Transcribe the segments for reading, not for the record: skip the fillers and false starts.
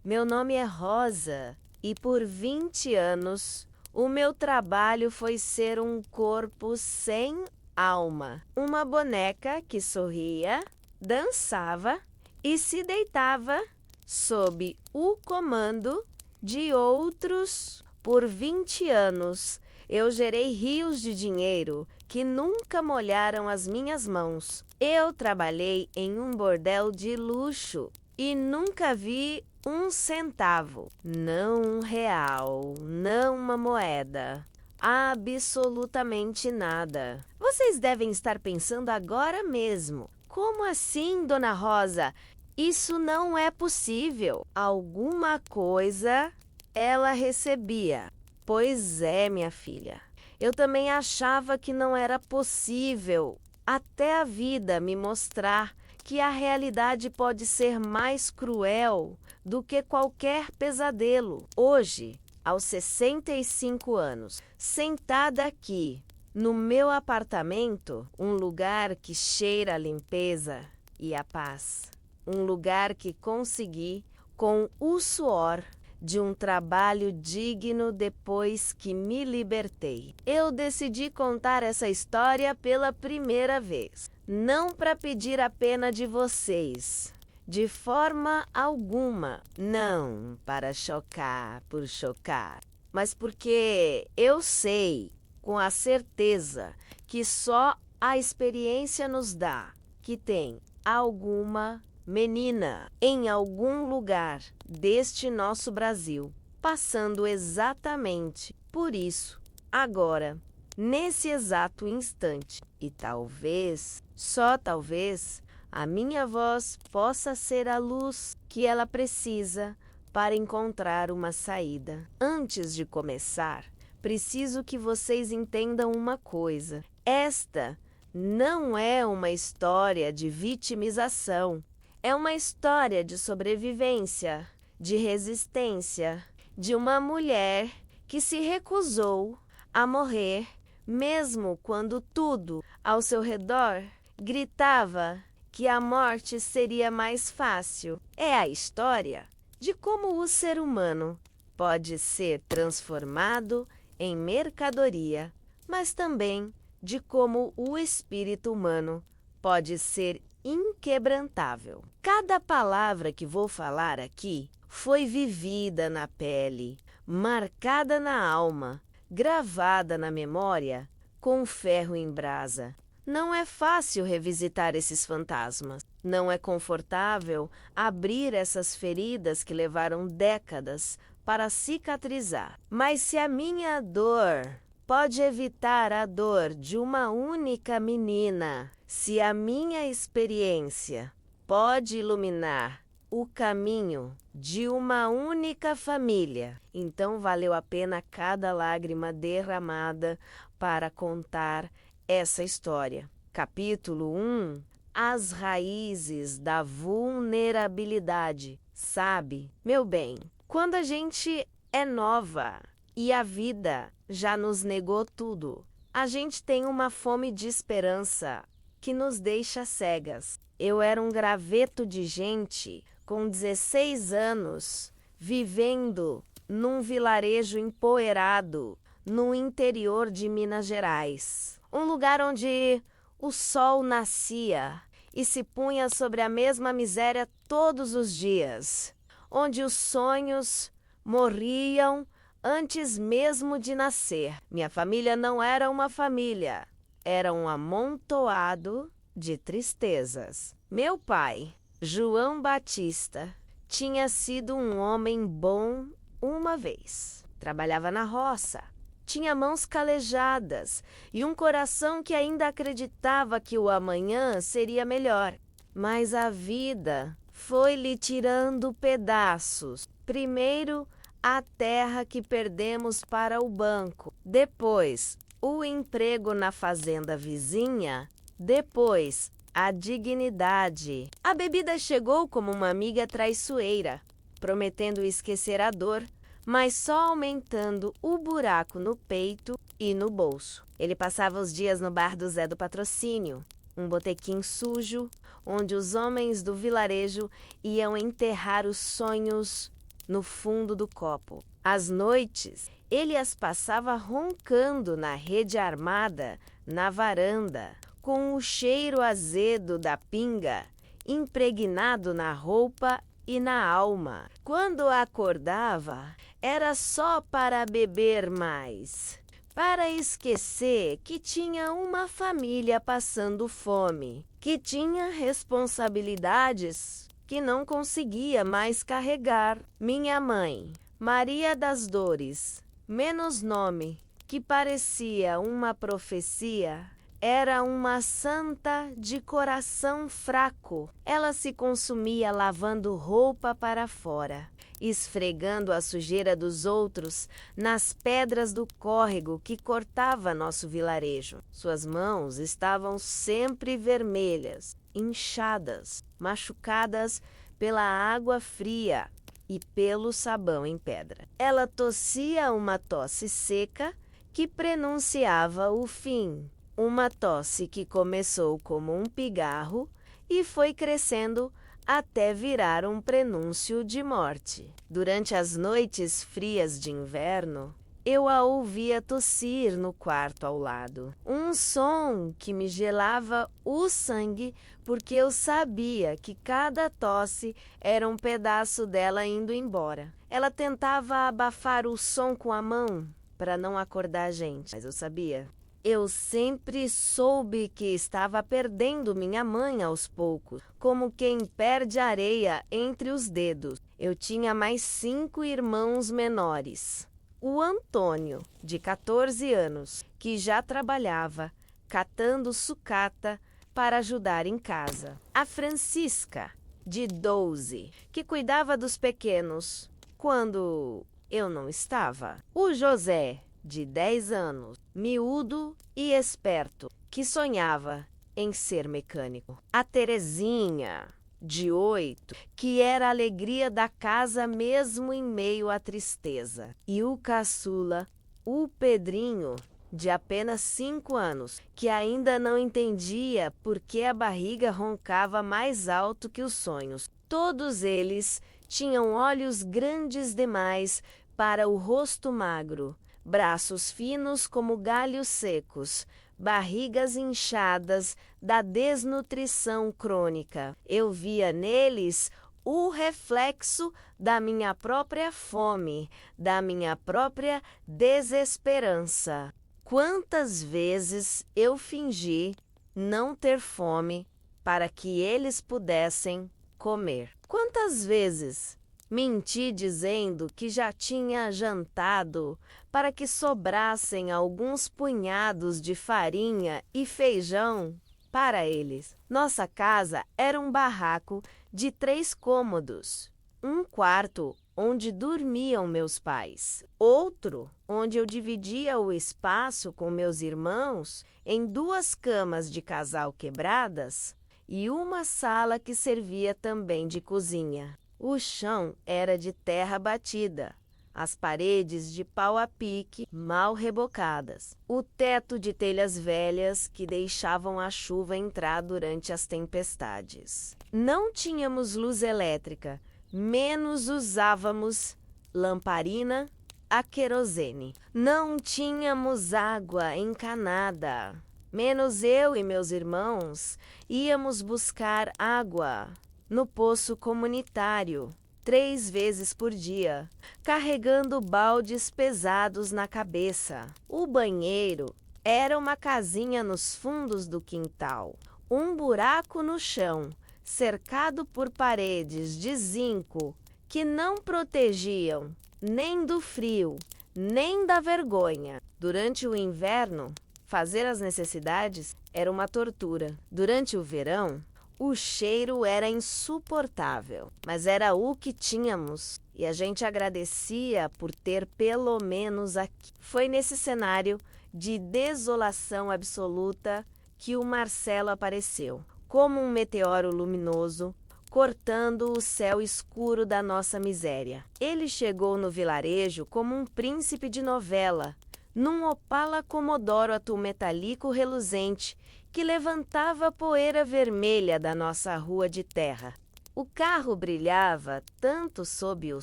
Meu nome é Rosa e por 20 anos o meu trabalho foi ser um corpo sem alma. Uma boneca que sorria, dançava e se deitava sob o comando de outros. Por 20 anos eu gerei rios de dinheiro que nunca molharam as minhas mãos. Eu trabalhei em um bordel de luxo e nunca vi um centavo, não um real, não uma moeda, absolutamente nada. Vocês devem estar pensando agora mesmo: como assim, Dona Rosa? Isso não é possível. Alguma coisa ela recebia. Pois é, minha filha. Eu também achava que não era possível, até a vida me mostrar que a realidade pode ser mais cruel do que qualquer pesadelo. Hoje, aos 65 anos, sentada aqui no meu apartamento, um lugar que cheira a limpeza e a paz, um lugar que consegui com o suor de um trabalho digno depois que me libertei. Eu decidi contar essa história pela primeira vez, não para pedir a pena de vocês, de forma alguma, não para chocar por chocar, mas porque eu sei com a certeza que só a experiência nos dá que tem alguma menina em algum lugar deste nosso Brasil passando exatamente por isso agora, nesse exato instante. E talvez, só talvez, a minha voz possa ser a luz que ela precisa para encontrar uma saída. Antes de começar, preciso que vocês entendam uma coisa. Esta não é uma história de vitimização. É uma história de sobrevivência, de resistência, de uma mulher que se recusou a morrer, mesmo quando tudo ao seu redor gritava que a morte seria mais fácil. É a história de como o ser humano pode ser transformado em mercadoria, mas também de como o espírito humano pode ser inquebrantável. Cada palavra que vou falar aqui foi vivida na pele, marcada na alma, gravada na memória com ferro em brasa. Não é fácil revisitar esses fantasmas. Não é confortável abrir essas feridas que levaram décadas para cicatrizar. Mas se a minha dor pode evitar a dor de uma única menina, se a minha experiência pode iluminar o caminho de uma única família, então valeu a pena cada lágrima derramada para contar essa história. Capítulo 1: As raízes da vulnerabilidade. Sabe, meu bem, quando a gente é nova e a vida já nos negou tudo, a gente tem uma fome de esperança que nos deixa cegas. Eu era um graveto de gente com 16 anos, vivendo num vilarejo empoeirado no interior de Minas Gerais. Um lugar onde o sol nascia e se punha sobre a mesma miséria todos os dias, onde os sonhos morriam antes mesmo de nascer. Minha família não era uma família, era um amontoado de tristezas. Meu pai, João Batista, tinha sido um homem bom uma vez. Trabalhava na roça, tinha mãos calejadas e um coração que ainda acreditava que o amanhã seria melhor. Mas a vida foi lhe tirando pedaços. Primeiro, a terra que perdemos para o banco. Depois, o emprego na fazenda vizinha. Depois, a dignidade. A bebida chegou como uma amiga traiçoeira, prometendo esquecer a dor, mas só aumentando o buraco no peito e no bolso. Ele passava os dias no bar do Zé do Patrocínio, um botequim sujo, onde os homens do vilarejo iam enterrar os sonhos no fundo do copo. Às noites, ele as passava roncando na rede armada, na varanda, com o cheiro azedo da pinga impregnado na roupa e na alma. Quando acordava, era só para beber mais, para esquecer que tinha uma família passando fome, que tinha responsabilidades que não conseguia mais carregar. Minha mãe, Maria das Dores, menos nome, que parecia uma profecia, era uma santa de coração fraco. Ela se consumia lavando roupa para fora, esfregando a sujeira dos outros nas pedras do córrego que cortava nosso vilarejo. Suas mãos estavam sempre vermelhas, inchadas, machucadas pela água fria e pelo sabão em pedra. Ela tossia uma tosse seca que prenunciava o fim. Uma tosse que começou como um pigarro e foi crescendo até virar um prenúncio de morte. Durante as noites frias de inverno, eu a ouvia tossir no quarto ao lado. Um som que me gelava o sangue, porque eu sabia que cada tosse era um pedaço dela indo embora. Ela tentava abafar o som com a mão para não acordar a gente, mas eu sabia. Eu sempre soube que estava perdendo minha mãe aos poucos, como quem perde areia entre os dedos. Eu tinha mais 5 irmãos menores. O Antônio, de 14 anos, que já trabalhava catando sucata para ajudar em casa. A Francisca, de 12, que cuidava dos pequenos quando eu não estava. O José, de 10 anos, miúdo e esperto, que sonhava em ser mecânico. A Terezinha, de 8, que era a alegria da casa mesmo em meio à tristeza. E o caçula, o Pedrinho, de apenas 5 anos, que ainda não entendia por que a barriga roncava mais alto que os sonhos. Todos eles tinham olhos grandes demais para o rosto magro, braços finos como galhos secos, barrigas inchadas da desnutrição crônica. Eu via neles o reflexo da minha própria fome, da minha própria desesperança. Quantas vezes eu fingi não ter fome para que eles pudessem comer? Quantas vezes menti dizendo que já tinha jantado para que sobrassem alguns punhados de farinha e feijão para eles? Nossa casa era um barraco de 3 cômodos. Um quarto onde dormiam meus pais. Outro onde eu dividia o espaço com meus irmãos em 2 camas de casal quebradas e uma sala que servia também de cozinha. O chão era de terra batida, as paredes de pau a pique, mal rebocadas, o teto de telhas velhas que deixavam a chuva entrar durante as tempestades. Não tínhamos luz elétrica, menos usávamos lamparina a querosene. Não tínhamos água encanada, menos eu e meus irmãos íamos buscar água no poço comunitário 3 vezes por dia, carregando baldes pesados na cabeça. O banheiro era uma casinha nos fundos do quintal, um buraco no chão, cercado por paredes de zinco que não protegiam nem do frio, nem da vergonha. Durante o inverno, fazer as necessidades era uma tortura. Durante o verão, o cheiro era insuportável, mas era o que tínhamos e a gente agradecia por ter pelo menos aqui. Foi nesse cenário de desolação absoluta que o Marcelo apareceu, como um meteoro luminoso, cortando o céu escuro da nossa miséria. Ele chegou no vilarejo como um príncipe de novela, num Opala Comodoro azul metálico reluzente que levantava a poeira vermelha da nossa rua de terra. O carro brilhava tanto sob o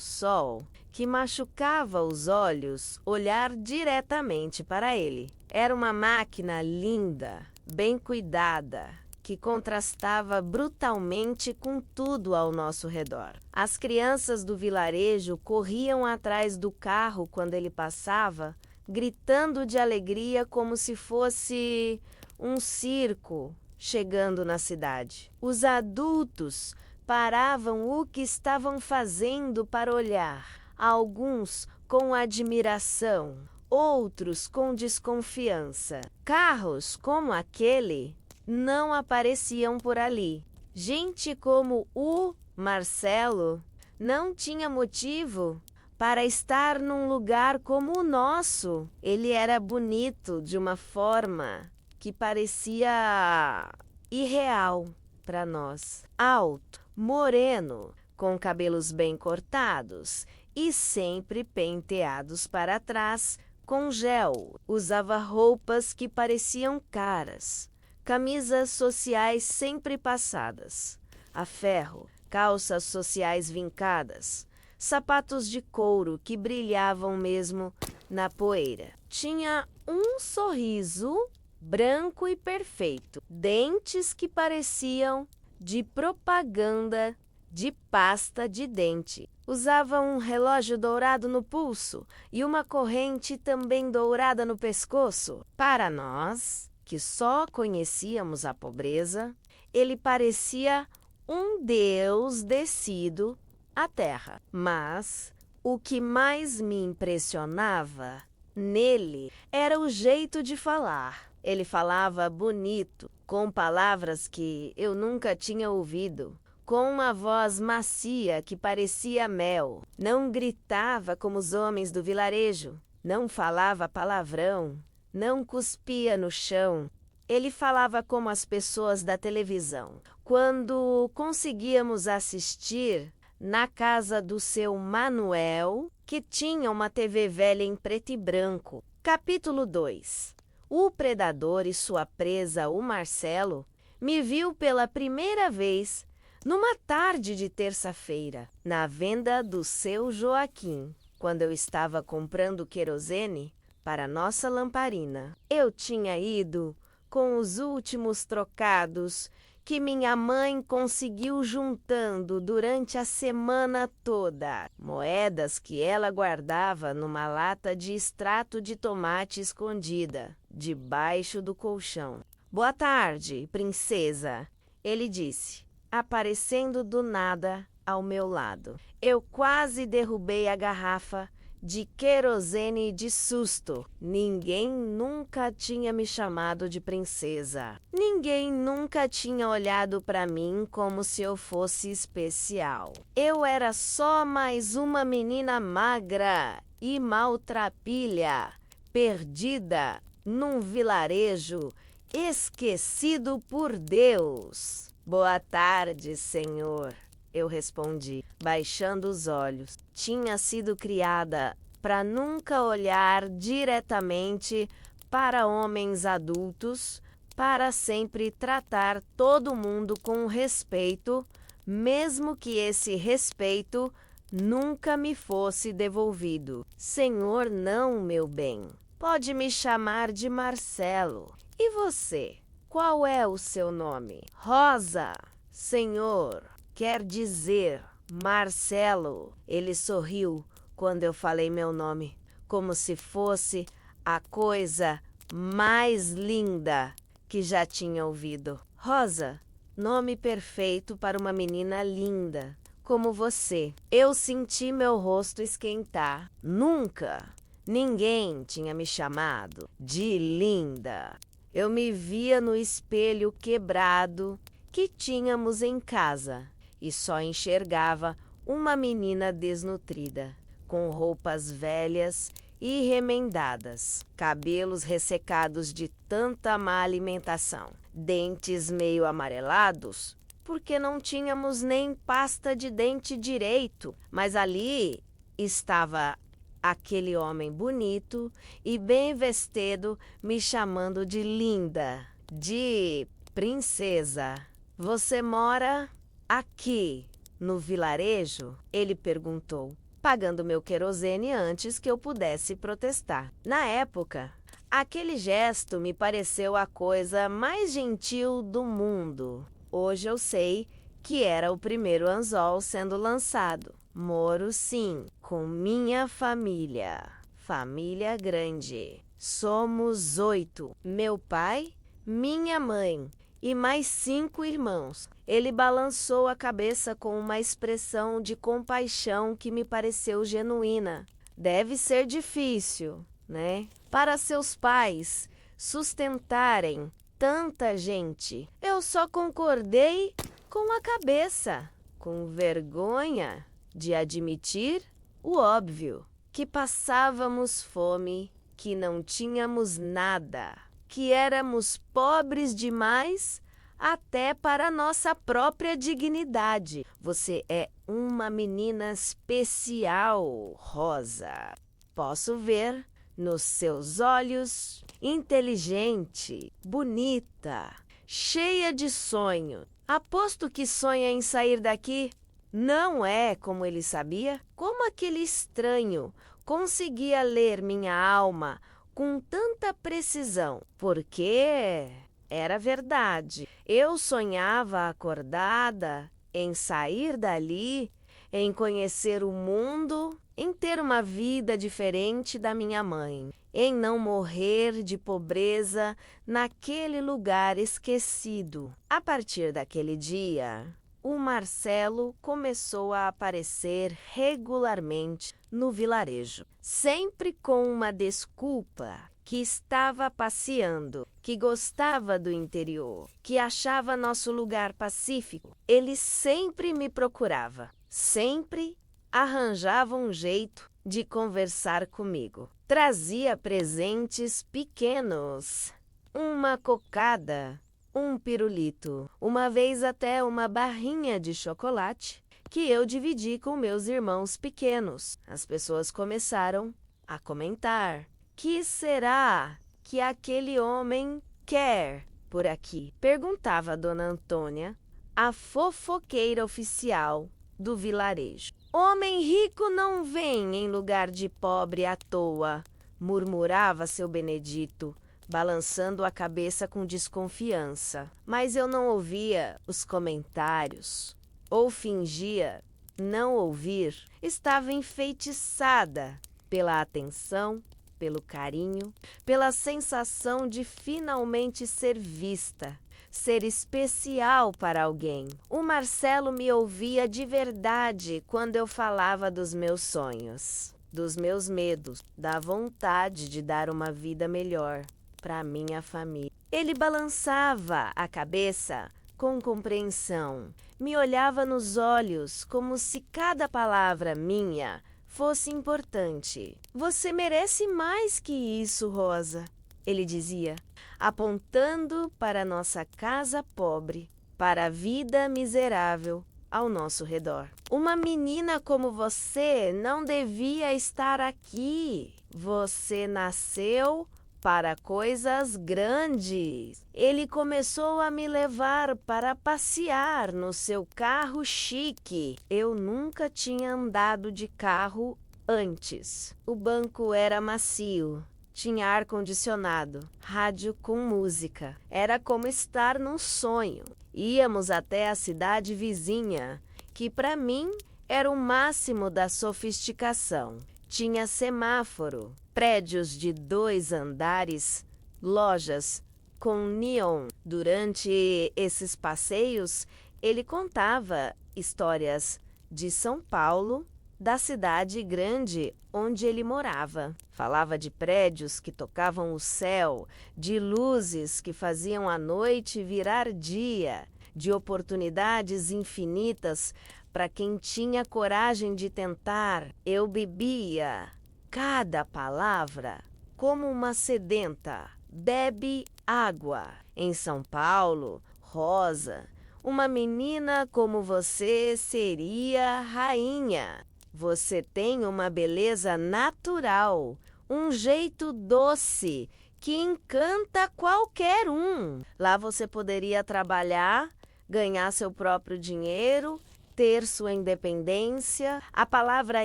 sol que machucava os olhos olhar diretamente para ele. Era uma máquina linda, bem cuidada, que contrastava brutalmente com tudo ao nosso redor. As crianças do vilarejo corriam atrás do carro quando ele passava, gritando de alegria como se fosse um circo chegando na cidade. Os adultos paravam o que estavam fazendo para olhar, alguns com admiração, outros com desconfiança. Carros como aquele não apareciam por ali. Gente como o Marcelo não tinha motivo para estar num lugar como o nosso. Ele era bonito de uma forma que parecia irreal para nós. Alto, moreno, com cabelos bem cortados e sempre penteados para trás com gel. Usava roupas que pareciam caras, camisas sociais sempre passadas a ferro, calças sociais vincadas, sapatos de couro que brilhavam mesmo na poeira. Tinha um sorriso branco e perfeito, dentes que pareciam de propaganda de pasta de dente. Usava um relógio dourado no pulso e uma corrente também dourada no pescoço. Para nós, que só conhecíamos a pobreza, ele parecia um deus descido à terra. Mas o que mais me impressionava nele era o jeito de falar. Ele falava bonito, com palavras que eu nunca tinha ouvido, com uma voz macia que parecia mel. Não gritava como os homens do vilarejo, não falava palavrão, não cuspia no chão. Ele falava como as pessoas da televisão. Quando conseguíamos assistir na casa do seu Manuel, que tinha uma TV velha em preto e branco. Capítulo 2. O predador e sua presa, o Marcelo, me viu pela primeira vez numa tarde de terça-feira, na venda do seu Joaquim, quando eu estava comprando querosene para nossa lamparina. Eu tinha ido com os últimos trocados que minha mãe conseguiu juntando durante a semana toda. Moedas que ela guardava numa lata de extrato de tomate escondida, debaixo do colchão. "Boa tarde, princesa", ele disse, aparecendo do nada ao meu lado. Eu quase derrubei a garrafa de querosene de susto. Ninguém nunca tinha me chamado de princesa. Ninguém nunca tinha olhado para mim como se eu fosse especial. Eu era só mais uma menina magra e maltrapilha, perdida num vilarejo esquecido por Deus. "Boa tarde, senhor", eu respondi, baixando os olhos. Tinha sido criada para nunca olhar diretamente para homens adultos, para sempre tratar todo mundo com respeito, mesmo que esse respeito nunca me fosse devolvido. "Senhor, não, meu bem. Pode me chamar de Marcelo. E você? Qual é o seu nome?" "Rosa, senhor. Quer dizer Marcelo." Ele sorriu quando eu falei meu nome, como se fosse a coisa mais linda que já tinha ouvido. "Rosa, nome perfeito para uma menina linda como você." Eu senti meu rosto esquentar. Nunca ninguém tinha me chamado de linda. Eu me via no espelho quebrado que tínhamos em casa e só enxergava uma menina desnutrida, com roupas velhas e remendadas, cabelos ressecados de tanta má alimentação, dentes meio amarelados, porque não tínhamos nem pasta de dente direito. Mas ali estava aquele homem bonito e bem vestido me chamando de linda, de princesa. "Você mora aqui?" no vilarejo? Ele perguntou, pagando meu querosene antes que eu pudesse protestar. Na época, aquele gesto me pareceu a coisa mais gentil do mundo. Hoje eu sei que era o primeiro anzol sendo lançado. Moro, sim, com minha família. Família grande. Somos 8. Meu pai, minha mãe e mais 5 irmãos. Ele balançou a cabeça com uma expressão de compaixão que me pareceu genuína. Deve ser difícil, né? Para seus pais sustentarem tanta gente. Eu só concordei com a cabeça, com vergonha de admitir o óbvio, que passávamos fome, que não tínhamos nada, que éramos pobres demais até para nossa própria dignidade. Você é uma menina especial, Rosa. Posso ver nos seus olhos, inteligente, bonita, cheia de sonho. Aposto que sonha em sair daqui. Não é como ele sabia? Como aquele estranho conseguia ler minha alma com tanta precisão? Porque era verdade. Eu sonhava acordada em sair dali, em conhecer o mundo, em ter uma vida diferente da minha mãe, em não morrer de pobreza naquele lugar esquecido. A partir daquele dia, o Marcelo começou a aparecer regularmente no vilarejo, sempre com uma desculpa, que estava passeando, que gostava do interior, que achava nosso lugar pacífico. Ele sempre me procurava, sempre arranjava um jeito de conversar comigo. Trazia presentes pequenos, uma cocada, um pirulito, uma vez até uma barrinha de chocolate que eu dividi com meus irmãos pequenos. As pessoas começaram a comentar: que será que aquele homem quer por aqui? Perguntava a Dona Antônia, a fofoqueira oficial do vilarejo. Homem rico não vem em lugar de pobre à toa, murmurava seu Benedito, balançando a cabeça com desconfiança. Mas eu não ouvia os comentários, ou fingia não ouvir. Estava enfeitiçada pela atenção, pelo carinho, pela sensação de finalmente ser vista, ser especial para alguém. O Marcelo me ouvia de verdade quando eu falava dos meus sonhos, dos meus medos, da vontade de dar uma vida melhor para minha família. Ele balançava a cabeça com compreensão, me olhava nos olhos como se cada palavra minha fosse importante. Você merece mais que isso, Rosa, ele dizia, apontando para nossa casa pobre, para a vida miserável ao nosso redor. Uma menina como você não devia estar aqui. Você nasceu para coisas grandes. Ele começou a me levar para passear no seu carro chique. Eu nunca tinha andado de carro antes. O banco era macio, tinha ar-condicionado, rádio com música. Era como estar num sonho. Íamos até a cidade vizinha, que para mim era o máximo da sofisticação. Tinha semáforo, prédios de 2 andares, lojas com neon. Durante esses passeios, ele contava histórias de São Paulo, da cidade grande onde ele morava. Falava de prédios que tocavam o céu, de luzes que faziam a noite virar dia, de oportunidades infinitas para quem tinha coragem de tentar. Eu bebia cada palavra como uma sedenta bebe água. Em São Paulo, Rosa, uma menina como você seria rainha. Você tem uma beleza natural, um jeito doce que encanta qualquer um. Lá você poderia trabalhar, ganhar seu próprio dinheiro ter sua independência. A palavra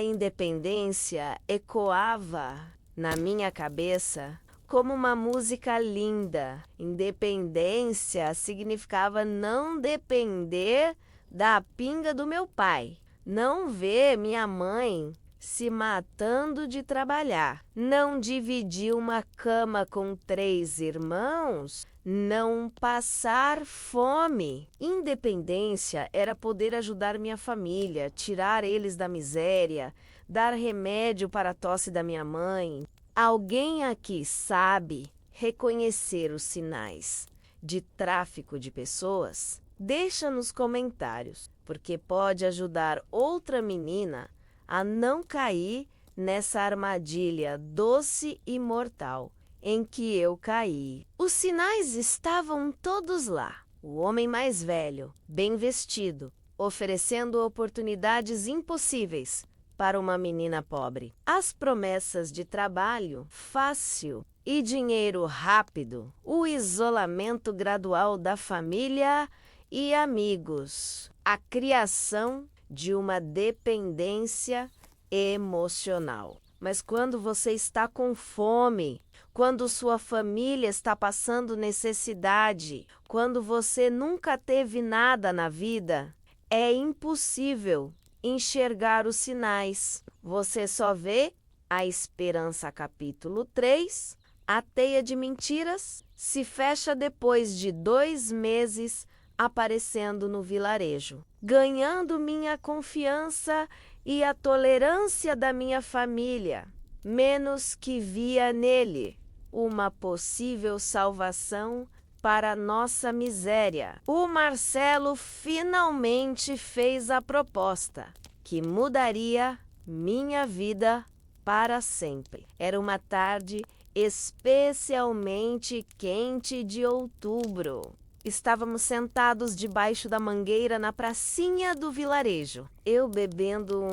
independência ecoava na minha cabeça como uma música linda. Independência significava não depender da pinga do meu pai, não ver minha mãe se matando de trabalhar, não dividir uma cama com 3 irmãos, não passar fome. Independência era poder ajudar minha família, tirar eles da miséria, dar remédio para a tosse da minha mãe. Alguém aqui sabe reconhecer os sinais de tráfico de pessoas? Deixa nos comentários, porque pode ajudar outra menina a não cair nessa armadilha doce e mortal em que eu caí. Os sinais estavam todos lá. O homem mais velho, bem vestido, oferecendo oportunidades impossíveis para uma menina pobre. As promessas de trabalho fácil e dinheiro rápido. O isolamento gradual da família e amigos. A criação de uma dependência emocional. Mas quando você está com fome, quando sua família está passando necessidade, quando você nunca teve nada na vida, é impossível enxergar os sinais. Você só vê a esperança, capítulo 3, a teia de mentiras se fecha depois de 2 meses aparecendo no vilarejo, ganhando minha confiança e a tolerância da minha família, menos que via nele uma possível salvação para nossa miséria. O Marcelo finalmente fez a proposta que mudaria minha vida para sempre. Era uma tarde especialmente quente de outubro. Estávamos sentados debaixo da mangueira na pracinha do vilarejo. Eu bebendo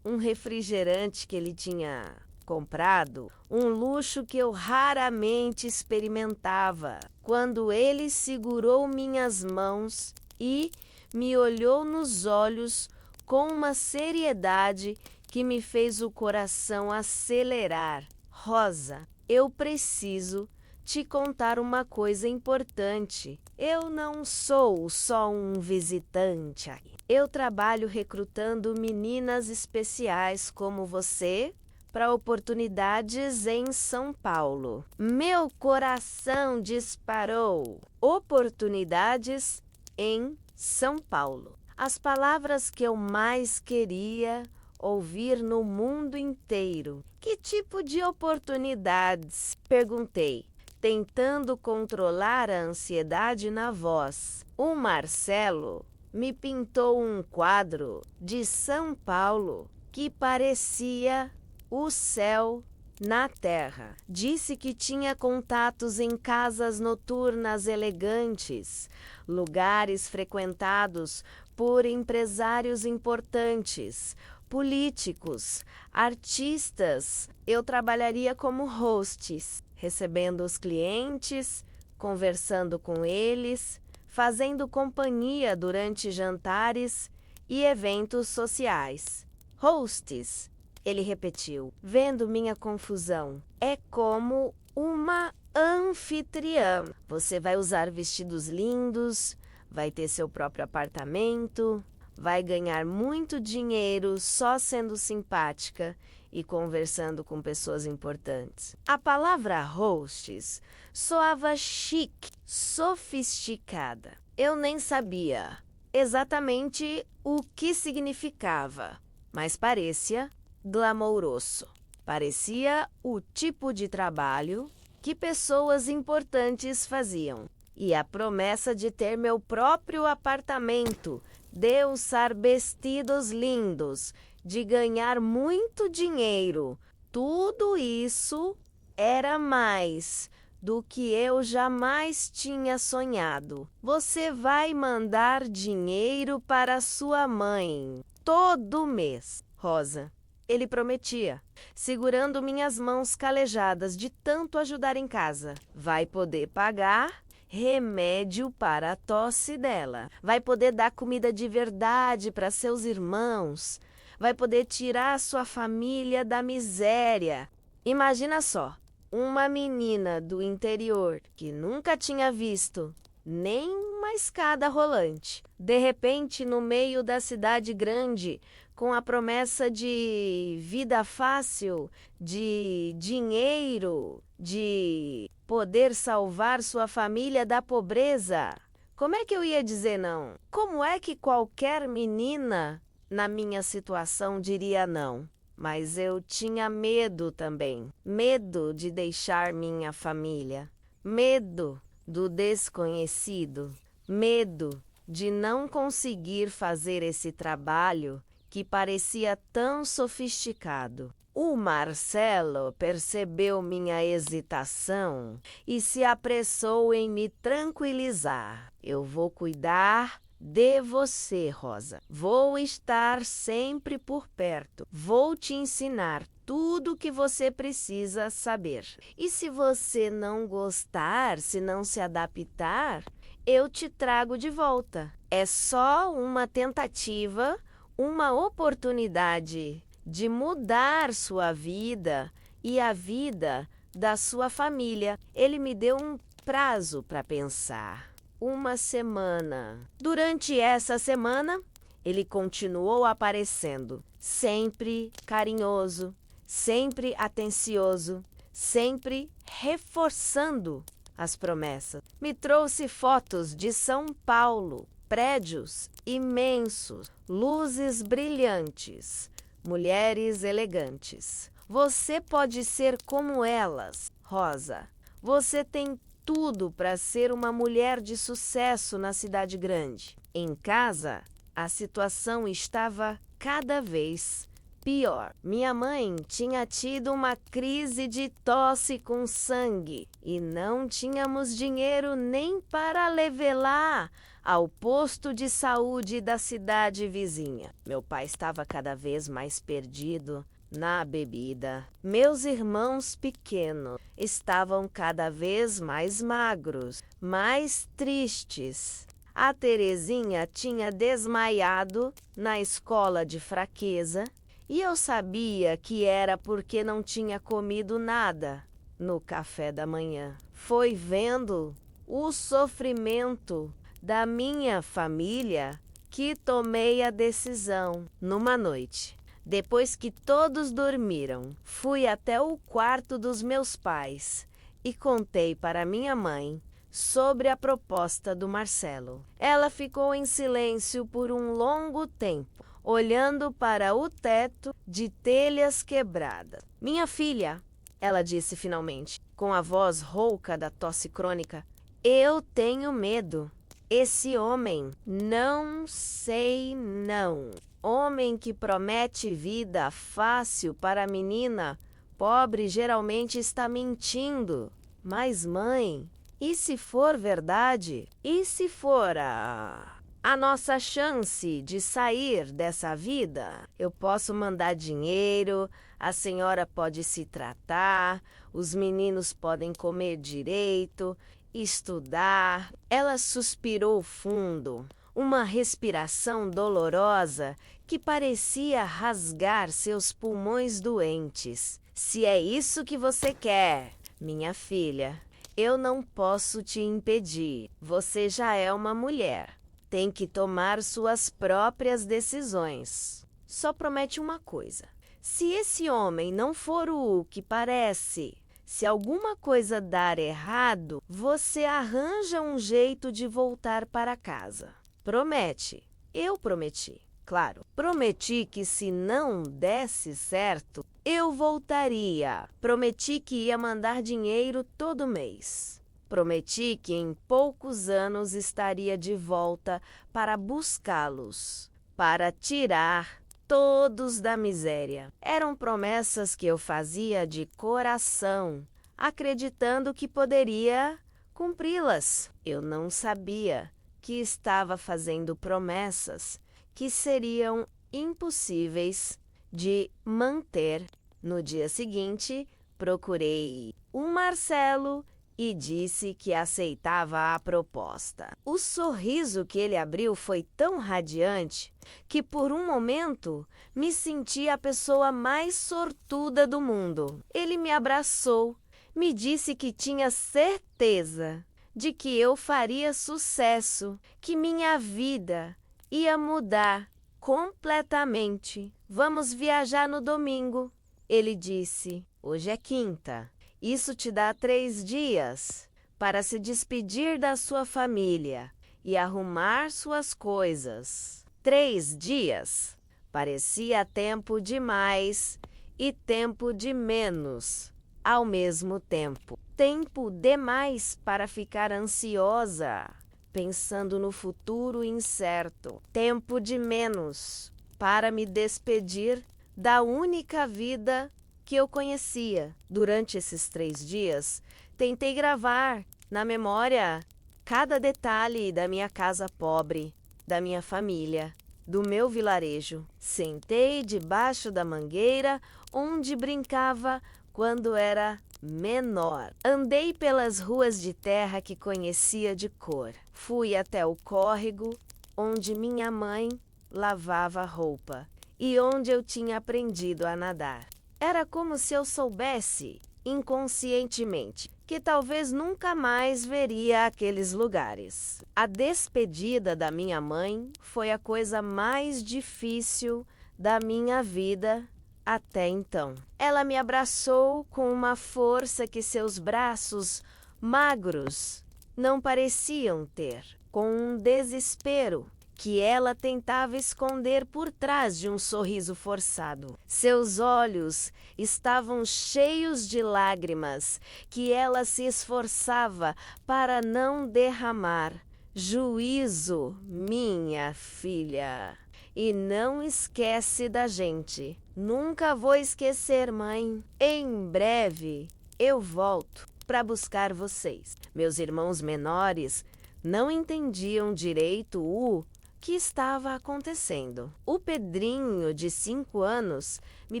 um refrigerante que ele tinha comprado, um luxo que eu raramente experimentava, quando ele segurou minhas mãos e me olhou nos olhos com uma seriedade que me fez o coração acelerar. Rosa, eu preciso te contar uma coisa importante. Eu não sou só um visitante aqui. Eu trabalho recrutando meninas especiais como você para oportunidades em São Paulo. Meu coração disparou. Oportunidades em São Paulo. As palavras que eu mais queria ouvir no mundo inteiro. Que tipo de oportunidades? Perguntei, tentando controlar a ansiedade na voz. O Marcelo me pintou um quadro de São Paulo que parecia o céu na terra. Disse que tinha contatos em casas noturnas elegantes, lugares frequentados por empresários importantes, políticos, artistas. Eu trabalharia como hostes, recebendo os clientes, conversando com eles, fazendo companhia durante jantares e eventos sociais. Hostes, ele repetiu, vendo minha confusão. É como uma anfitriã. Você vai usar vestidos lindos, vai ter seu próprio apartamento, vai ganhar muito dinheiro só sendo simpática e conversando com pessoas importantes. A palavra hostes soava chique, sofisticada. Eu nem sabia exatamente o que significava, mas parecia glamouroso. Parecia o tipo de trabalho que pessoas importantes faziam. E a promessa de ter meu próprio apartamento, de usar vestidos lindos, de ganhar muito dinheiro, tudo isso era mais do que eu jamais tinha sonhado. Você vai mandar dinheiro para sua mãe todo mês, Rosa. Ele prometia, segurando minhas mãos calejadas de tanto ajudar em casa. Vai poder pagar, remédio para a tosse dela. Vai poder dar comida de verdade para seus irmãos. Vai poder tirar sua família da miséria. Imagina só, uma menina do interior que nunca tinha visto nem uma escada rolante. De repente, no meio da cidade grande, com a promessa de vida fácil, de dinheiro, de poder salvar sua família da pobreza. Como é que eu ia dizer não? Como é que qualquer menina na minha situação diria não? Mas eu tinha medo também. Medo de deixar minha família. Medo do desconhecido. Medo de não conseguir fazer esse trabalho que parecia tão sofisticado. O Marcelo percebeu minha hesitação e se apressou em me tranquilizar. Eu vou cuidar de você, Rosa. Vou estar sempre por perto. Vou te ensinar tudo o que você precisa saber. E se você não gostar, se não se adaptar, eu te trago de volta. É só uma tentativa, uma oportunidade de mudar sua vida e a vida da sua família. Ele me deu um prazo para pensar. Uma semana. Durante essa semana, ele continuou aparecendo, sempre carinhoso, sempre atencioso, sempre reforçando as promessas. Me trouxe fotos de São Paulo, prédios imensos, luzes brilhantes, mulheres elegantes. Você pode ser como elas, Rosa. Você tem tudo para ser uma mulher de sucesso na cidade grande. Em casa, a situação estava cada vez pior. Minha mãe tinha tido uma crise de tosse com sangue e não tínhamos dinheiro nem para levá-la ao posto de saúde da cidade vizinha. Meu pai estava cada vez mais perdido na bebida. Meus irmãos pequenos estavam cada vez mais magros, mais tristes. A Terezinha tinha desmaiado na escola de fraqueza e eu sabia que era porque não tinha comido nada no café da manhã. Foi vendo o sofrimento da minha família que tomei a decisão numa noite. Depois que todos dormiram, fui até o quarto dos meus pais e contei para minha mãe sobre a proposta do Marcelo. Ela ficou em silêncio por um longo tempo, olhando para o teto de telhas quebradas. Minha filha, ela disse finalmente, com a voz rouca da tosse crônica, eu tenho medo. Esse homem, não sei não. Homem que promete vida fácil para a menina pobre geralmente está mentindo. Mas, mãe, e se for verdade? E se for a nossa chance de sair dessa vida? Eu posso mandar dinheiro, a senhora pode se tratar, os meninos podem comer direito, estudar. Ela suspirou fundo. Uma respiração dolorosa que parecia rasgar seus pulmões doentes. Se é isso que você quer, minha filha, eu não posso te impedir. Você já é uma mulher. Tem que tomar suas próprias decisões. Só promete uma coisa. Se esse homem não for o que parece, se alguma coisa dar errado, você arranja um jeito de voltar para casa. Promete. Eu prometi. Claro, prometi que se não desse certo, eu voltaria. Prometi que ia mandar dinheiro todo mês. Prometi que em poucos anos estaria de volta para buscá-los, para tirar todos da miséria. Eram promessas que eu fazia de coração, acreditando que poderia cumpri-las. Eu não sabia que estava fazendo promessas que seriam impossíveis de manter. No dia seguinte, procurei o Marcelo e disse que aceitava a proposta. O sorriso que ele abriu foi tão radiante que, por um momento, me senti a pessoa mais sortuda do mundo. Ele me abraçou, me disse que tinha certeza de que eu faria sucesso, que minha vida ia mudar completamente. Vamos viajar no domingo, ele disse. Hoje é quinta. Isso te dá 3 dias para se despedir da sua família e arrumar suas coisas. 3 dias. Parecia tempo demais e tempo de menos ao mesmo tempo. Tempo demais para ficar ansiosa, pensando no futuro incerto. Tempo de menos para me despedir da única vida que eu conhecia. Durante esses 3 dias, tentei gravar na memória cada detalhe da minha casa pobre, da minha família, do meu vilarejo. Sentei debaixo da mangueira onde brincava quando era menor. Andei pelas ruas de terra que conhecia de cor. Fui até o córrego onde minha mãe lavava roupa e onde eu tinha aprendido a nadar. Era como se eu soubesse, inconscientemente, que talvez nunca mais veria aqueles lugares. A despedida da minha mãe foi a coisa mais difícil da minha vida até então. Ela me abraçou com uma força que seus braços magros não pareciam ter, com um desespero que ela tentava esconder por trás de um sorriso forçado. Seus olhos estavam cheios de lágrimas que ela se esforçava para não derramar. Juízo, minha filha. E não esquece da gente. Nunca vou esquecer, mãe. Em breve eu volto para buscar vocês. Meus irmãos menores não entendiam direito o que estava acontecendo. O Pedrinho, de 5 anos, me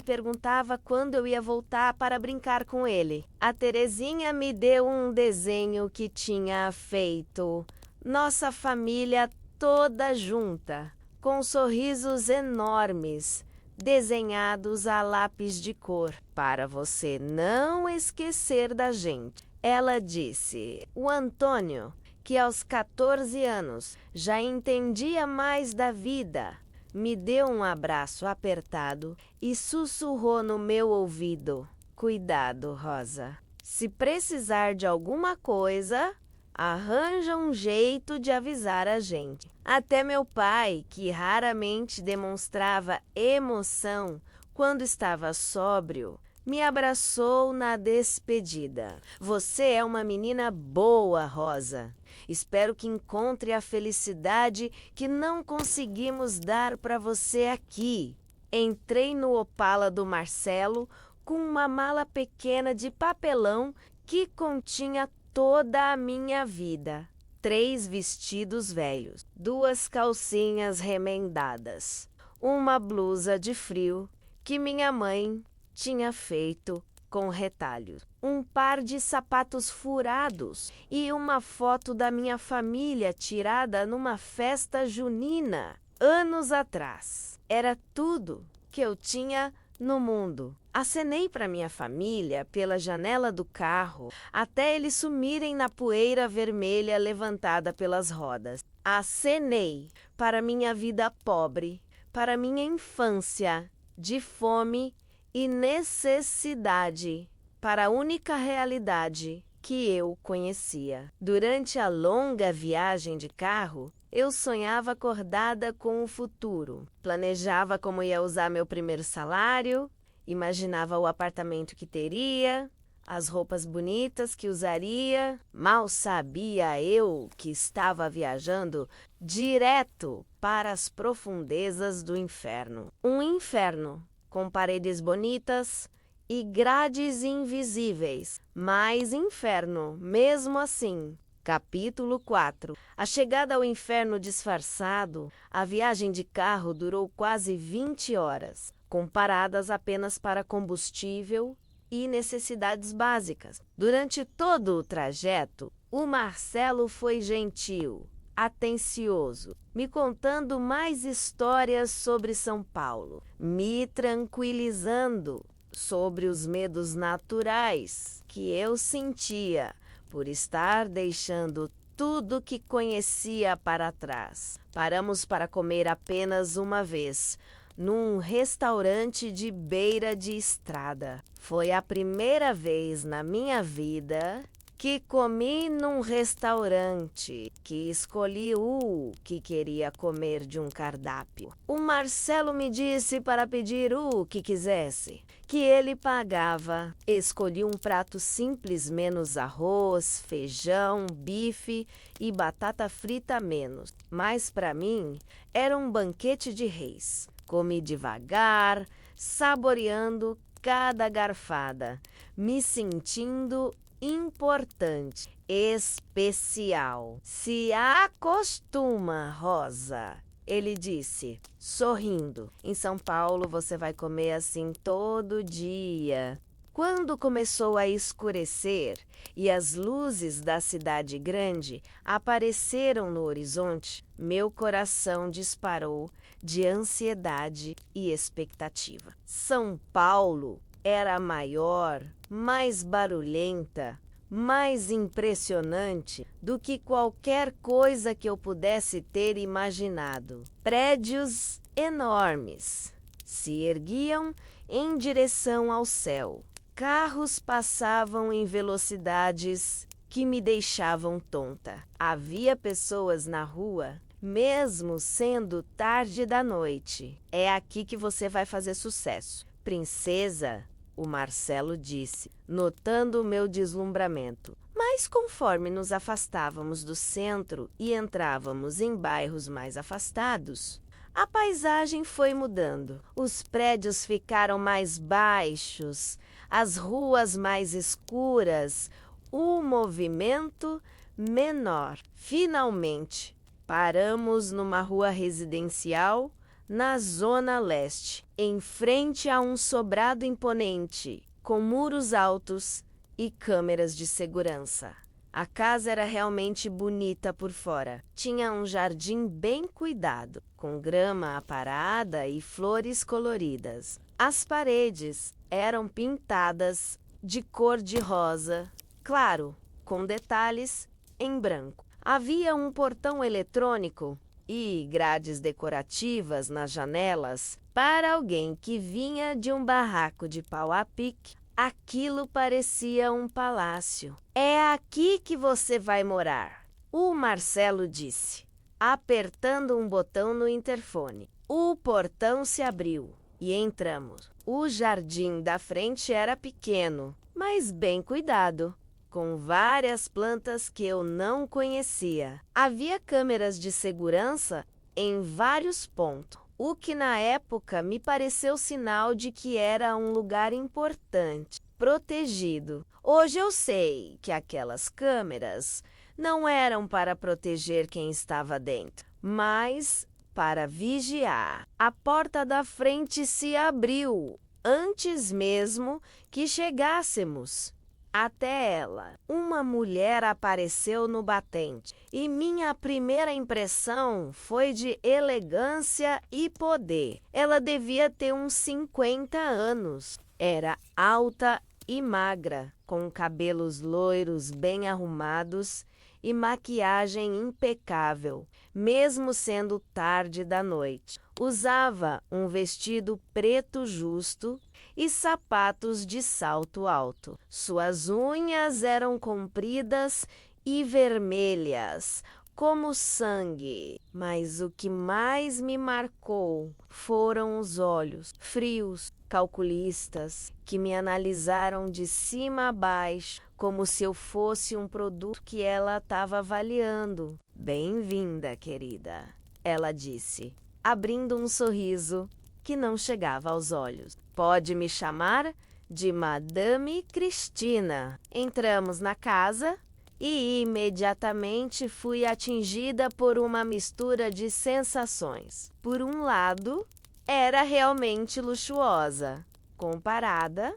perguntava quando eu ia voltar para brincar com ele. A Terezinha me deu um desenho que tinha feito nossa família toda junta, com sorrisos enormes, desenhados a lápis de cor, para você não esquecer da gente. Ela disse: o Antônio, que aos 14 anos já entendia mais da vida, me deu um abraço apertado e sussurrou no meu ouvido: cuidado, Rosa. Se precisar de alguma coisa, arranja um jeito de avisar a gente. Até meu pai, que raramente demonstrava emoção quando estava sóbrio, me abraçou na despedida. Você é uma menina boa, Rosa. Espero que encontre a felicidade que não conseguimos dar para você aqui. Entrei no Opala do Marcelo com uma mala pequena de papelão que continha toda a minha vida. 3 vestidos velhos, 2 calcinhas remendadas, uma blusa de frio que minha mãe tinha feito com retalhos, um par de sapatos furados e uma foto da minha família tirada numa festa junina, anos atrás. Era tudo que eu tinha no mundo. Acenei para minha família pela janela do carro até eles sumirem na poeira vermelha levantada pelas rodas. Acenei para minha vida pobre, para minha infância de fome e necessidade, para a única realidade que eu conhecia. Durante a longa viagem de carro, eu sonhava acordada com o futuro. Planejava como ia usar meu primeiro salário, imaginava o apartamento que teria, as roupas bonitas que usaria. Mal sabia eu que estava viajando direto para as profundezas do inferno. Um inferno com paredes bonitas e grades invisíveis, mas inferno mesmo assim. Capítulo 4. A chegada ao inferno disfarçado, a viagem de carro durou quase 20 horas, com paradas apenas para combustível e necessidades básicas. Durante todo o trajeto, o Marcelo foi gentil, atencioso, me contando mais histórias sobre São Paulo, me tranquilizando sobre os medos naturais que eu sentia por estar deixando tudo que conhecia para trás. Paramos para comer apenas uma vez, num restaurante de beira de estrada. Foi a primeira vez na minha vida que comi num restaurante, que escolhi o que queria comer de um cardápio. O Marcelo me disse para pedir o que quisesse, que ele pagava. Escolhi um prato simples, menos arroz, feijão, bife e batata frita menos. Mas para mim era um banquete de reis. Comi devagar, saboreando cada garfada, me sentindo importante, especial. Se acostuma, Rosa, ele disse, sorrindo. Em São Paulo você vai comer assim todo dia. Quando começou a escurecer e as luzes da cidade grande apareceram no horizonte, meu coração disparou de ansiedade e expectativa. São Paulo era maior, mais barulhenta, mais impressionante do que qualquer coisa que eu pudesse ter imaginado. Prédios enormes se erguiam em direção ao céu. Carros passavam em velocidades que me deixavam tonta. Havia pessoas na rua, mesmo sendo tarde da noite. É aqui que você vai fazer sucesso. Princesa, o Marcelo disse, notando o meu deslumbramento. Mas conforme nos afastávamos do centro e entrávamos em bairros mais afastados, a paisagem foi mudando. Os prédios ficaram mais baixos, as ruas mais escuras, o movimento menor. Finalmente, paramos numa rua residencial na Zona Leste, em frente a um sobrado imponente, com muros altos e câmeras de segurança. A casa era realmente bonita por fora. Tinha um jardim bem cuidado, com grama aparada e flores coloridas. As paredes eram pintadas de cor de rosa, claro, com detalhes em branco. Havia um portão eletrônico e grades decorativas nas janelas. Para alguém que vinha de um barraco de pau a pique, aquilo parecia um palácio. É aqui que você vai morar, o Marcelo disse, apertando um botão no interfone. O portão se abriu e entramos. O jardim da frente era pequeno, mas bem cuidado, com várias plantas que eu não conhecia. Havia câmeras de segurança em vários pontos, o que na época me pareceu sinal de que era um lugar importante, protegido. Hoje eu sei que aquelas câmeras não eram para proteger quem estava dentro, mas para vigiar. A porta da frente se abriu antes mesmo que chegássemos até ela. Uma mulher apareceu no batente e minha primeira impressão foi de elegância e poder. Ela devia ter uns 50 anos. Era alta e magra, com cabelos loiros bem arrumados e maquiagem impecável, mesmo sendo tarde da noite. Usava um vestido preto justo e sapatos de salto alto. Suas unhas eram compridas e vermelhas, como sangue. Mas o que mais me marcou foram os olhos frios, calculistas, que me analisaram de cima a baixo, como se eu fosse um produto que ela estava avaliando. Bem-vinda, querida, ela disse, abrindo um sorriso que não chegava aos olhos. Pode me chamar de Madame Cristina. Entramos na casa e imediatamente fui atingida por uma mistura de sensações. Por um lado, era realmente luxuosa, comparada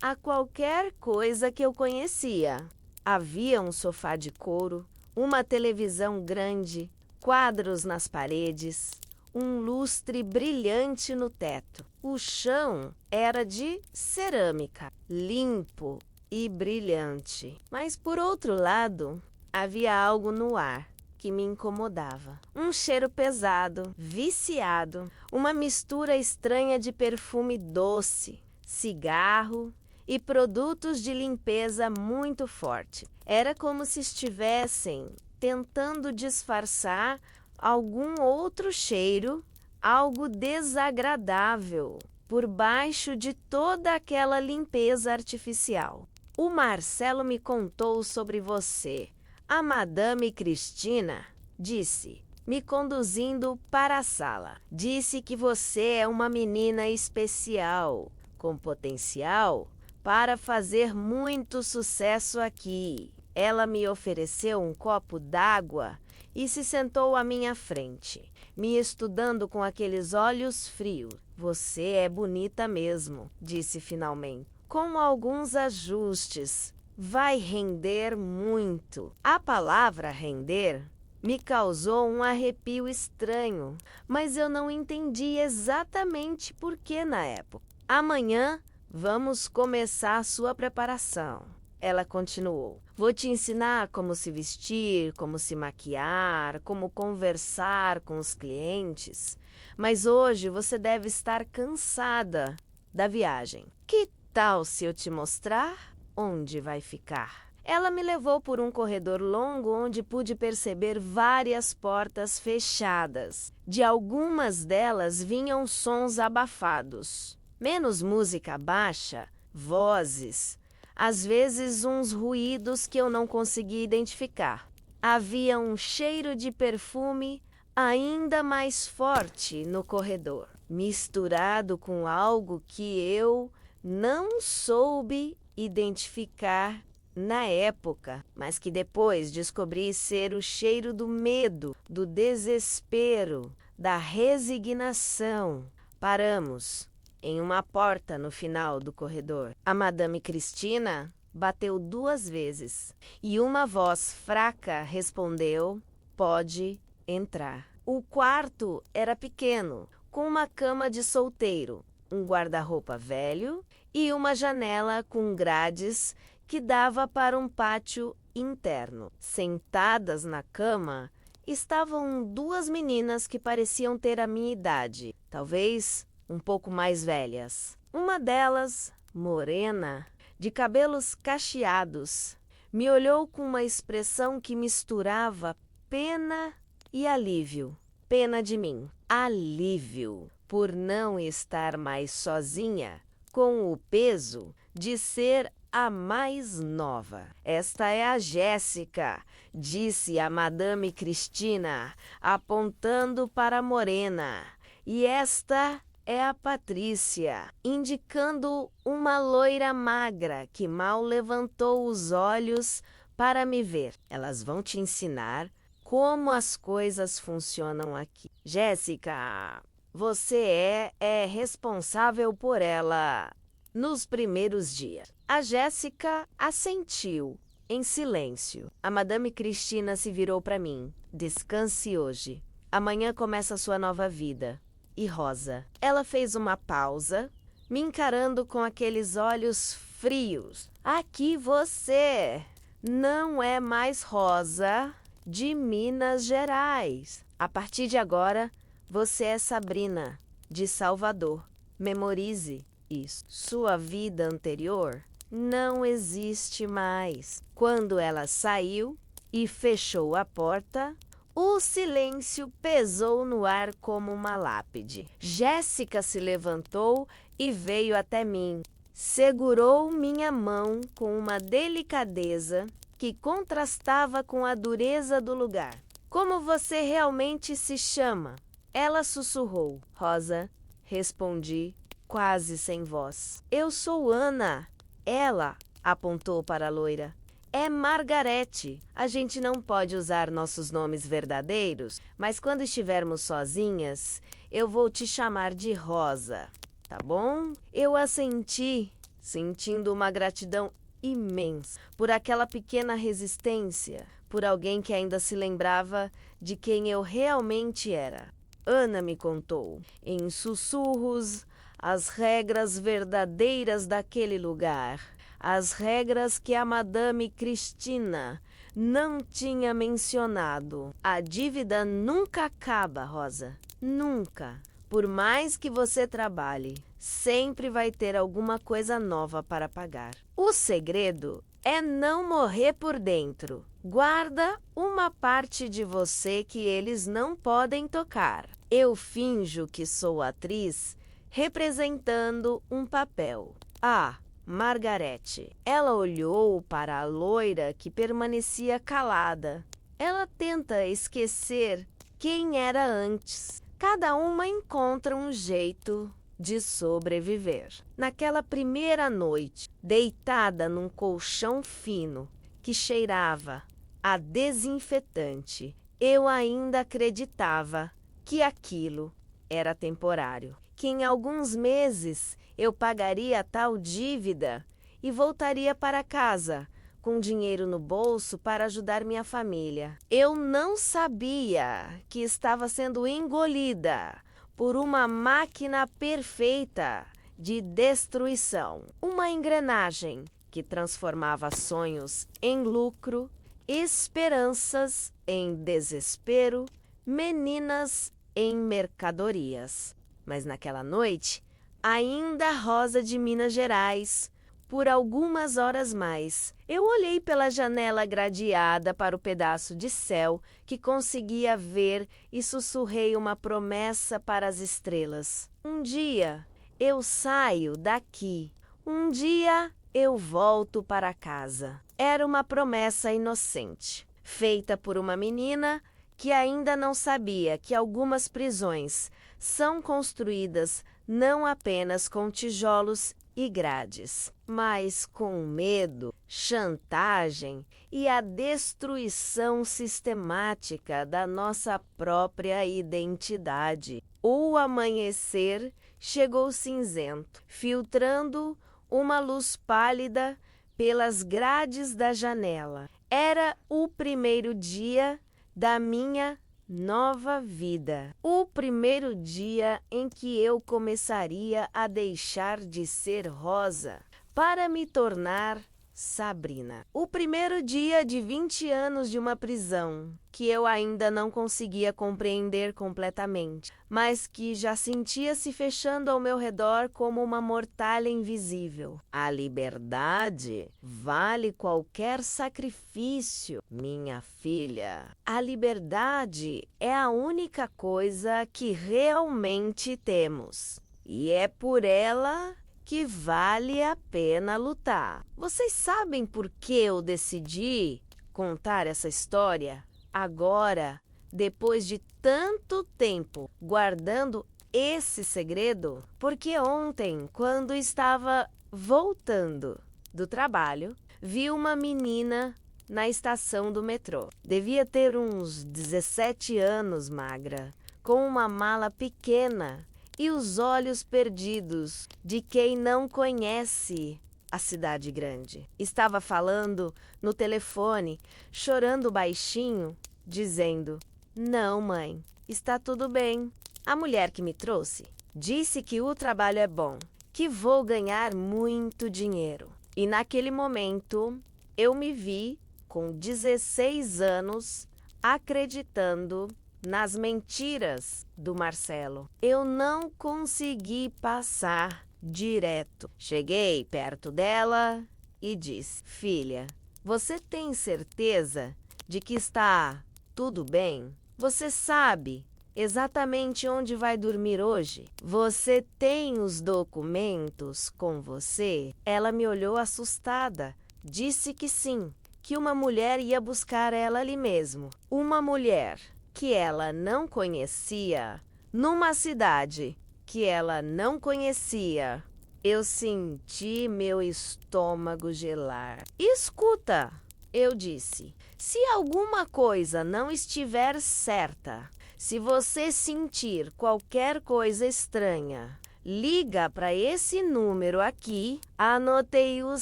a qualquer coisa que eu conhecia. Havia um sofá de couro, uma televisão grande, quadros nas paredes, um lustre brilhante no teto. O chão era de cerâmica, limpo e brilhante. Mas, por outro lado, havia algo no ar que me incomodava. Um cheiro pesado, viciado, uma mistura estranha de perfume doce, cigarro e produtos de limpeza muito forte. Era como se estivessem tentando disfarçar algum outro cheiro, algo desagradável, por baixo de toda aquela limpeza artificial. O Marcelo me contou sobre você. A Madame Cristina disse, me conduzindo para a sala. Disse que você é uma menina especial, com potencial para fazer muito sucesso aqui. Ela me ofereceu um copo d'água e se sentou à minha frente, me estudando com aqueles olhos frios. Você é bonita mesmo, disse finalmente, com alguns ajustes. Vai render muito. A palavra render me causou um arrepio estranho, mas eu não entendi exatamente por que na época. Amanhã vamos começar sua preparação. Ela continuou. Vou te ensinar como se vestir, como se maquiar, como conversar com os clientes. Mas hoje você deve estar cansada da viagem. Que tal se eu te mostrar onde vai ficar? Ela me levou por um corredor longo onde pude perceber várias portas fechadas. De algumas delas vinham sons abafados. Menos música baixa, vozes, às vezes uns ruídos que eu não conseguia identificar. Havia um cheiro de perfume ainda mais forte no corredor, misturado com algo que eu não soube identificar na época, mas que depois descobri ser o cheiro do medo, do desespero, da resignação. Paramos em uma porta no final do corredor. A Madame Cristina bateu 2 vezes e uma voz fraca respondeu: pode entrar. O quarto era pequeno, com uma cama de solteiro, um guarda-roupa velho e uma janela com grades que dava para um pátio interno. Sentadas na cama estavam 2 meninas que pareciam ter a minha idade, talvez um pouco mais velhas. Uma delas, morena, de cabelos cacheados, me olhou com uma expressão que misturava pena e alívio. Pena de mim, alívio por não estar mais sozinha, com o peso de ser a mais nova. Esta é a Jéssica, disse a Madame Cristina, apontando para a morena. E esta é a Patrícia, indicando uma loira magra que mal levantou os olhos para me ver. Elas vão te ensinar como as coisas funcionam aqui. Jéssica, você é responsável por ela nos primeiros dias. A Jéssica assentiu, em silêncio. A Madame Cristina se virou para mim. Descanse hoje. Amanhã começa a sua nova vida. E Rosa? Ela fez uma pausa, me encarando com aqueles olhos frios. Aqui você não é mais Rosa de Minas Gerais. A partir de agora, você é Sabrina, de Salvador. Memorize isso. Sua vida anterior não existe mais. Quando ela saiu e fechou a porta, o silêncio pesou no ar como uma lápide. Jéssica se levantou e veio até mim. Segurou minha mão com uma delicadeza que contrastava com a dureza do lugar. Como você realmente se chama? Ela sussurrou. Rosa, respondi, quase sem voz. Eu sou Ana. Ela apontou para a loira. É Margarete. A gente não pode usar nossos nomes verdadeiros, mas quando estivermos sozinhas, eu vou te chamar de Rosa, tá bom? Eu assenti, sentindo uma gratidão imensa por aquela pequena resistência, por alguém que ainda se lembrava de quem eu realmente era. Ana me contou, em sussurros, as regras verdadeiras daquele lugar, as regras que a Madame Cristina não tinha mencionado. A dívida nunca acaba, Rosa. Nunca. Por mais que você trabalhe, sempre vai ter alguma coisa nova para pagar. O segredo é não morrer por dentro. Guarda uma parte de você que eles não podem tocar. Eu finjo que sou atriz representando um papel. Ah, Margarete. Ela olhou para a loira que permanecia calada. Ela tenta esquecer quem era antes. Cada uma encontra um jeito de sobreviver. Naquela primeira noite, deitada num colchão fino que cheirava a desinfetante, eu ainda acreditava que aquilo era temporário, que em alguns meses eu pagaria a tal dívida e voltaria para casa com dinheiro no bolso para ajudar minha família. Eu não sabia que estava sendo engolida por uma máquina perfeita de destruição. Uma engrenagem que transformava sonhos em lucro, esperanças em desespero, meninas em mercadorias. Mas naquela noite, ainda Rosa de Minas Gerais, por algumas horas mais, eu olhei pela janela gradeada para o pedaço de céu que conseguia ver e sussurrei uma promessa para as estrelas. Um dia eu saio daqui. Um dia eu volto para casa. Era uma promessa inocente, feita por uma menina que ainda não sabia que algumas prisões são construídas não apenas com tijolos e grades, mas com medo, chantagem e a destruição sistemática da nossa própria identidade. O amanhecer chegou cinzento, filtrando uma luz pálida pelas grades da janela. Era o primeiro dia da minha nova vida. O primeiro dia em que eu começaria a deixar de ser Rosa para me tornar Sabrina. O primeiro dia de 20 anos de uma prisão que eu ainda não conseguia compreender completamente, mas que já sentia se fechando ao meu redor como uma mortalha invisível. A liberdade vale qualquer sacrifício, minha filha. A liberdade é a única coisa que realmente temos, e é por ela que vale a pena lutar. Vocês sabem por que eu decidi contar essa história agora, depois de tanto tempo guardando esse segredo? Porque ontem, quando estava voltando do trabalho, vi uma menina na estação do metrô. Devia ter uns 17 anos, magra, com uma mala pequena e os olhos perdidos de quem não conhece a cidade grande. Estava falando no telefone, chorando baixinho, dizendo: "Não, mãe, está tudo bem. A mulher que me trouxe disse que o trabalho é bom, que vou ganhar muito dinheiro." E naquele momento, eu me vi com 16 anos acreditando nas mentiras do Marcelo. Eu não consegui passar direto. Cheguei perto dela e disse: "Filha, você tem certeza de que está tudo bem? Você sabe exatamente onde vai dormir hoje? Você tem os documentos com você?" Ela me olhou assustada. Disse que sim, que uma mulher ia buscar ela ali mesmo. Uma mulher que ela não conhecia, numa cidade que ela não conhecia. Eu senti meu estômago gelar. "Escuta", eu disse, "se alguma coisa não estiver certa, se você sentir qualquer coisa estranha, Liga para esse número aqui. Anotei os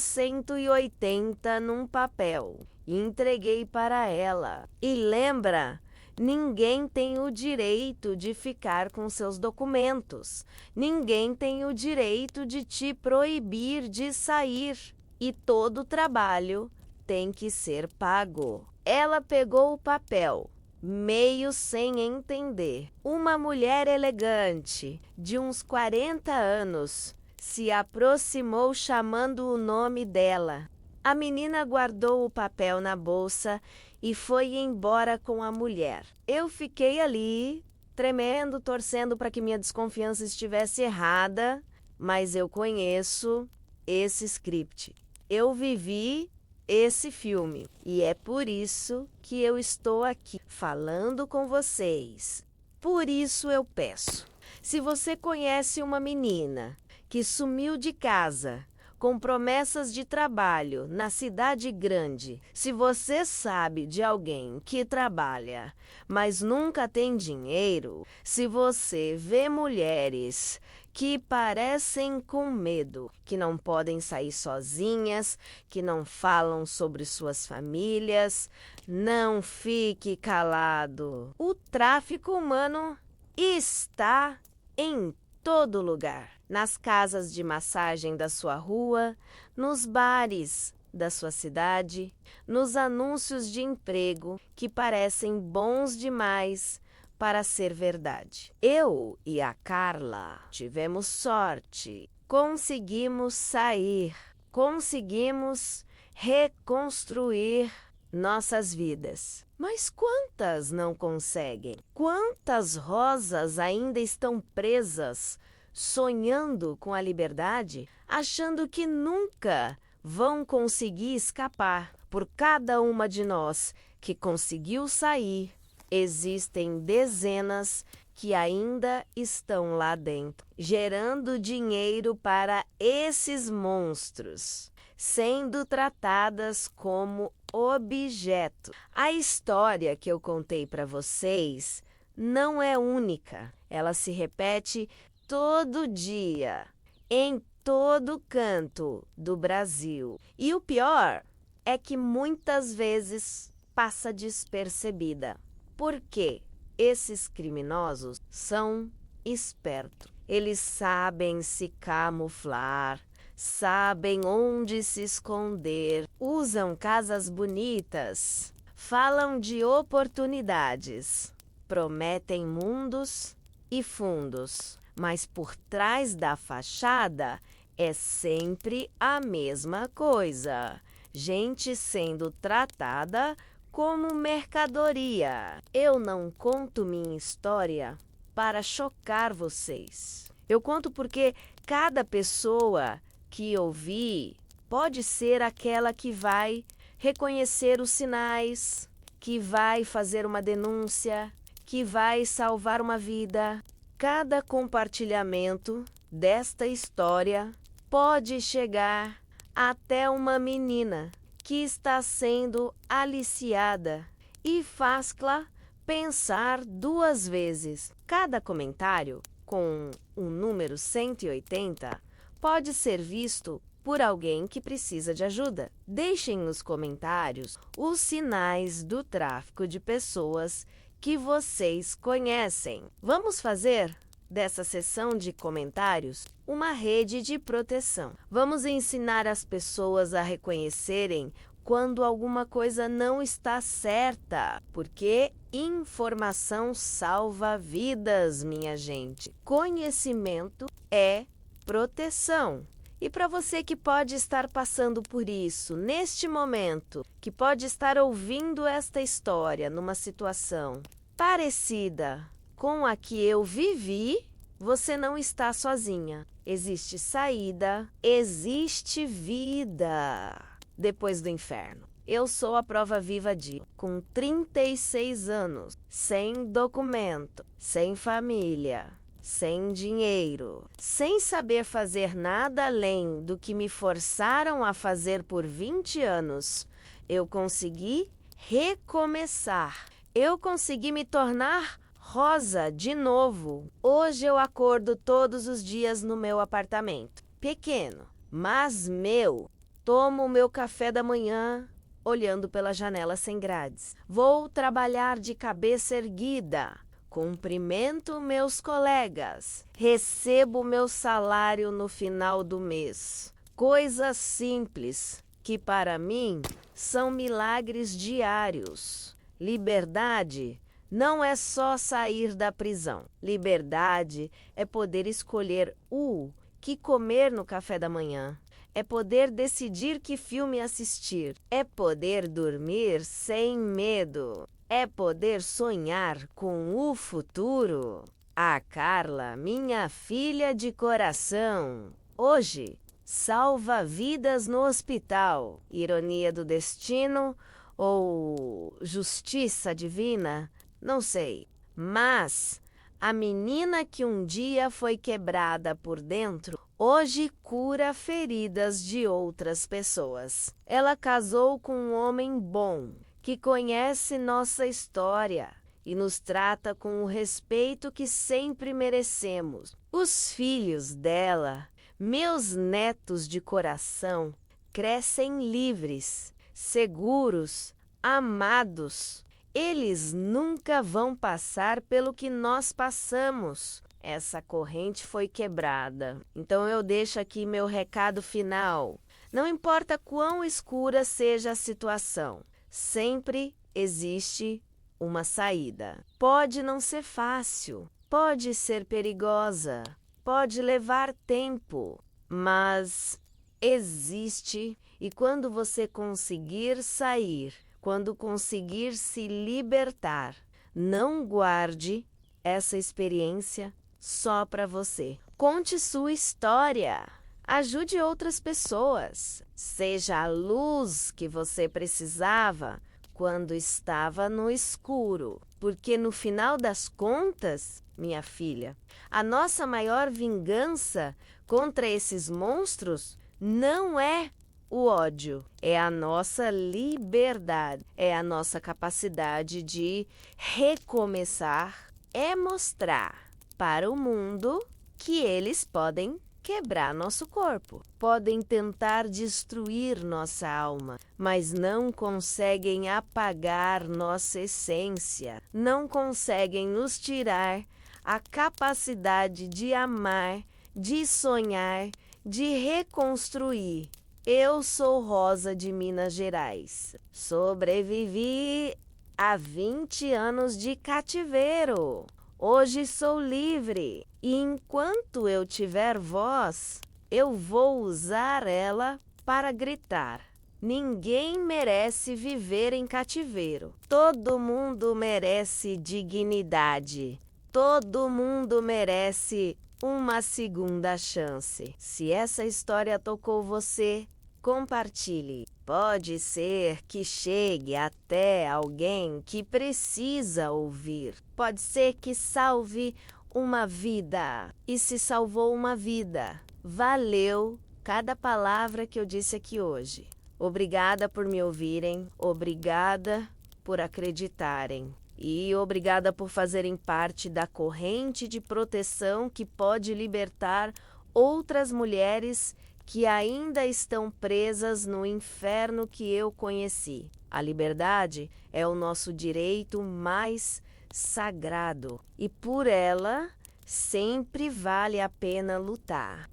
180 num papel e entreguei para ela. E lembra, ninguém tem o direito de ficar com seus documentos. Ninguém tem o direito de te proibir de sair. E todo trabalho tem que ser pago. Ela pegou o papel, meio sem entender. Uma mulher elegante, de uns 40 anos, se aproximou chamando o nome dela. A menina guardou o papel na bolsa e foi embora com a mulher. Eu fiquei ali, tremendo, torcendo para que minha desconfiança estivesse errada, mas eu conheço esse script. Eu vivi esse filme e é por isso que eu estou aqui falando com vocês. Por isso eu peço, se você conhece uma menina que sumiu de casa com promessas de trabalho na cidade grande, se você sabe de alguém que trabalha, mas nunca tem dinheiro, se você vê mulheres que parecem com medo, que não podem sair sozinhas, que não falam sobre suas famílias, não fique calado. O tráfico humano está em todo lugar. Nas casas de massagem da sua rua, nos bares da sua cidade, nos anúncios de emprego que parecem bons demais para ser verdade. Eu e a Carla tivemos sorte. Conseguimos sair. Conseguimos reconstruir nossas vidas. Mas quantas não conseguem? Quantas rosas ainda estão presas, sonhando com a liberdade, achando que nunca vão conseguir escapar? Por cada uma de nós que conseguiu sair, existem dezenas que ainda estão lá dentro, gerando dinheiro para esses monstros, sendo tratadas como objeto. A história que eu contei para vocês não é única. Ela se repete todo dia, em todo canto do Brasil. E o pior é que muitas vezes passa despercebida. Porque esses criminosos são espertos. Eles sabem se camuflar, sabem onde se esconder, usam casas bonitas, falam de oportunidades, prometem mundos e fundos, mas por trás da fachada é sempre a mesma coisa. Gente sendo tratada como mercadoria. Eu não conto minha história para chocar vocês. Eu conto porque cada pessoa que ouvir pode ser aquela que vai reconhecer os sinais, que vai fazer uma denúncia, que vai salvar uma vida. Cada compartilhamento desta história pode chegar até uma menina que está sendo aliciada e faz-la pensar duas vezes. Cada comentário com o número 180 pode ser visto por alguém que precisa de ajuda. Deixem nos comentários os sinais do tráfico de pessoas que vocês conhecem. Vamos fazer dessa sessão de comentários uma rede de proteção. Vamos ensinar as pessoas a reconhecerem quando alguma coisa não está certa, porque informação salva vidas, minha gente. Conhecimento é proteção. E para você que pode estar passando por isso neste momento, que pode estar ouvindo esta história numa situação parecida com a que eu vivi, você não está sozinha. Existe saída, existe vida depois do inferno. Eu sou a prova viva disso. Com 36 anos, sem documento, sem família, sem dinheiro, sem saber fazer nada além do que me forçaram a fazer por 20 anos, eu consegui recomeçar. Eu consegui me tornar Rosa, de novo. Hoje eu acordo todos os dias no meu apartamento. Pequeno, mas meu. Tomo o meu café da manhã olhando pela janela sem grades. Vou trabalhar de cabeça erguida. Cumprimento meus colegas. Recebo meu salário no final do mês. Coisas simples que para mim são milagres diários. Liberdade não é só sair da prisão. Liberdade é poder escolher o que comer no café da manhã. É poder decidir que filme assistir. É poder dormir sem medo. É poder sonhar com o futuro. A Carla, minha filha de coração, hoje salva vidas no hospital. Ironia do destino ou justiça divina? Não sei. Mas a menina que um dia foi quebrada por dentro, hoje cura feridas de outras pessoas. Ela casou com um homem bom, que conhece nossa história e nos trata com o respeito que sempre merecemos. Os filhos dela, meus netos de coração, crescem livres, seguros, amados. Eles nunca vão passar pelo que nós passamos. Essa corrente foi quebrada. Então eu deixo aqui meu recado final. Não importa quão escura seja a situação, sempre existe uma saída. Pode não ser fácil, pode ser perigosa, pode levar tempo, mas existe, e quando você conseguir sair, quando conseguir se libertar, não guarde essa experiência só para você. Conte sua história. Ajude outras pessoas. Seja a luz que você precisava quando estava no escuro. Porque no final das contas, minha filha, a nossa maior vingança contra esses monstros não é o ódio, é a nossa liberdade, é a nossa capacidade de recomeçar, é mostrar para o mundo que eles podem quebrar nosso corpo, podem tentar destruir nossa alma, mas não conseguem apagar nossa essência, não conseguem nos tirar a capacidade de amar, de sonhar, de reconstruir. Eu sou Rosa de Minas Gerais. Sobrevivi a 20 anos de cativeiro. Hoje sou livre e enquanto eu tiver voz, eu vou usar ela para gritar. Ninguém merece viver em cativeiro. Todo mundo merece dignidade. Todo mundo merece uma segunda chance. Se essa história tocou você, compartilhe. Pode ser que chegue até alguém que precisa ouvir. Pode ser que salve uma vida. E se salvou uma vida, valeu cada palavra que eu disse aqui hoje. Obrigada por me ouvirem. Obrigada por acreditarem. E obrigada por fazerem parte da corrente de proteção que pode libertar outras mulheres que ainda estão presas no inferno que eu conheci. A liberdade é o nosso direito mais sagrado e por ela sempre vale a pena lutar.